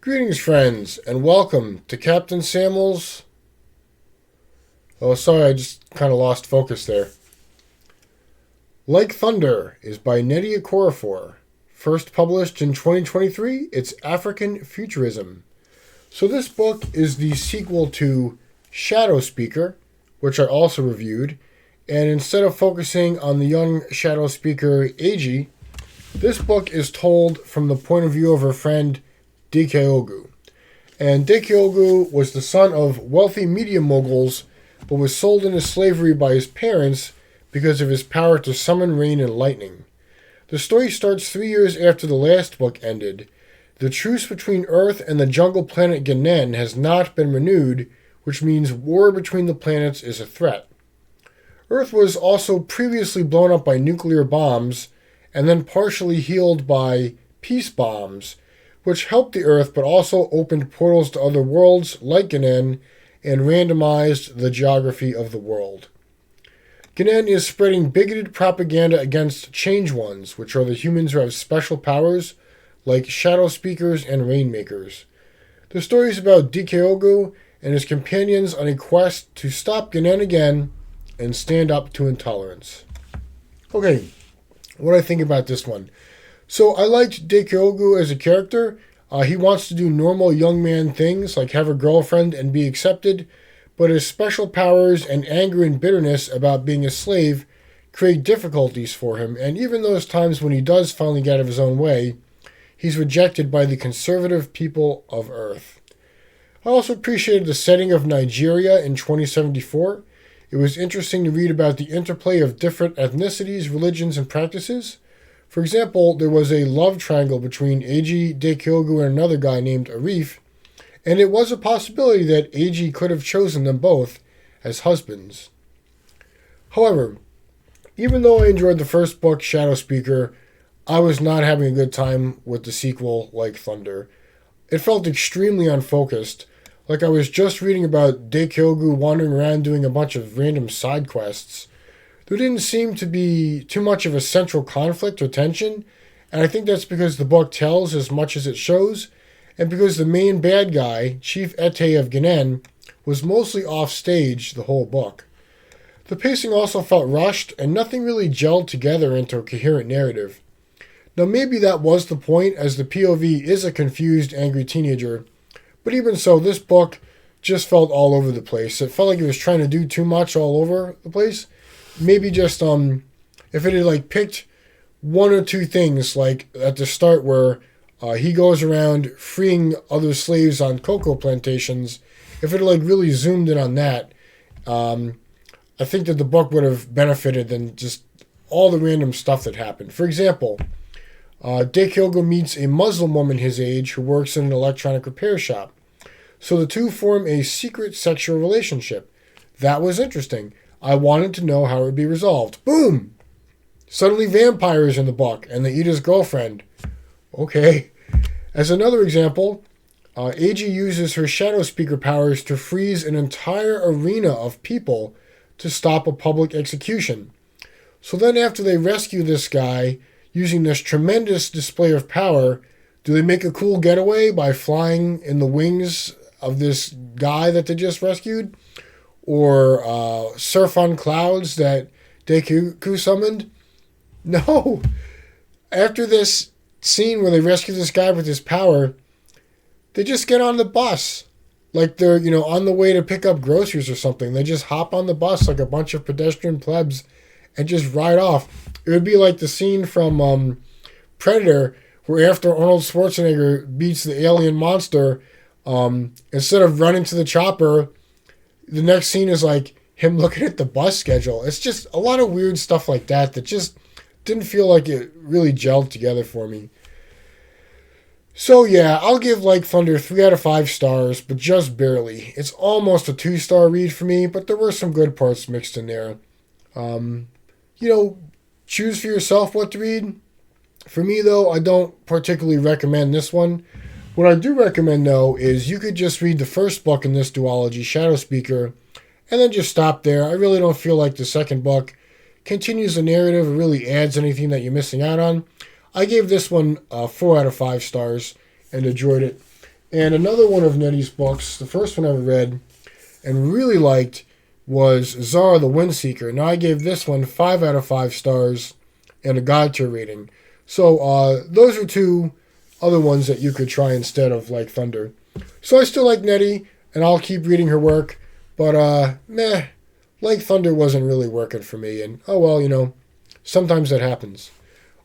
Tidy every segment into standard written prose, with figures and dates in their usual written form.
Greetings, friends, and welcome to Captain Samuel's. Oh, sorry, I just kind of lost focus there. Like Thunder is by Nnedi Okorafor. First published in 2023, it's African Futurism. So this book is the sequel to Shadow Speaker, which I also reviewed, and instead of focusing on the young Shadow Speaker Eiji, this book is told from the point of view of her friend Dikeogu. And Dikeogu was the son of wealthy media moguls, but was sold into slavery by his parents because of his power to summon rain and lightning. The story starts 3 years after the last book ended. The truce between Earth and the jungle planet Ganen has not been renewed, which means war between the planets is a threat. Earth was also previously blown up by nuclear bombs, and then partially healed by peace bombs, which helped the Earth but also opened portals to other worlds like Ganen and randomized the geography of the world. Ganen is spreading bigoted propaganda against Change Ones, which are the humans who have special powers like Shadow Speakers and Rainmakers. The story is about Dikeogu and his companions on a quest to stop Ganen again and stand up to intolerance. Okay, what do I think about this one? So I liked Dikeogu as a character. He wants to do normal young man things like have a girlfriend and be accepted, but his special powers and anger and bitterness about being a slave create difficulties for him, and even those times when he does finally get out of his own way, he's rejected by the conservative people of Earth. I also appreciated the setting of Nigeria in 2074. It was interesting to read about the interplay of different ethnicities, religions, and practices. For example, there was a love triangle between Eiji, Dikeogu, and another guy named Arif, and it was a possibility that Eiji could have chosen them both as husbands. However, even though I enjoyed the first book, Shadow Speaker, I was not having a good time with the sequel, Like Thunder. It felt extremely unfocused, like I was just reading about Dikeogu wandering around doing a bunch of random side quests. There didn't seem to be too much of a central conflict or tension, and I think that's because the book tells as much as it shows, and because the main bad guy, Chief Ete of Ganen, was mostly off stage the whole book. The pacing also felt rushed, and nothing really gelled together into a coherent narrative. Now maybe that was the point, as the POV is a confused, angry teenager, but even so, this book just felt all over the place. It felt like it was trying to do too much all over the place. Maybe just if it had picked one or two things, like at the start where he goes around freeing other slaves on cocoa plantations, if it had really zoomed in on that, I think that the book would have benefited than just all the random stuff that happened. For example, Dikeogu meets a Muslim woman his age who works in an electronic repair shop. So the two form a secret sexual relationship. That was interesting. I wanted to know how it would be resolved. Boom! Suddenly vampires in the book, and they eat his girlfriend. Okay. As another example, Eiji uses her Shadow Speaker powers to freeze an entire arena of people to stop a public execution. So then after they rescue this guy, using this tremendous display of power, do they make a cool getaway by flying in the wings of this guy that they just rescued? Or surf on clouds that Dikeogu summoned? No. After this scene where they rescue this guy with his power, they just get on the bus. Like they're, on the way to pick up groceries or something. They just hop on the bus like a bunch of pedestrian plebs and just ride off. It would be like the scene from Predator where after Arnold Schwarzenegger beats the alien monster, instead of running to the chopper, the next scene is him looking at the bus schedule. It's just a lot of weird stuff like that that just didn't feel like it really gelled together for me. So yeah, I'll give Like Thunder 3 out of 5 stars, but just barely. It's almost a 2-star read for me, but there were some good parts mixed in there. Choose for yourself what to read. For me, though, I don't particularly recommend this one. What I do recommend, though, is you could just read the first book in this duology, Shadow Speaker, and then just stop there. I really don't feel like the second book continues the narrative or really adds anything that you're missing out on. I gave this one 4 out of 5 stars and enjoyed it. And another one of Nnedi's books, the first one I ever read and really liked, was Zara the Windseeker. Now, I gave this one 5 out of 5 stars and a guide to rating. So those are two other ones that you could try instead of Like Thunder. So I still like Nnedi, and I'll keep reading her work. But, Like Thunder wasn't really working for me. And, oh well, sometimes that happens.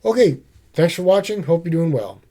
Okay, thanks for watching. Hope you're doing well.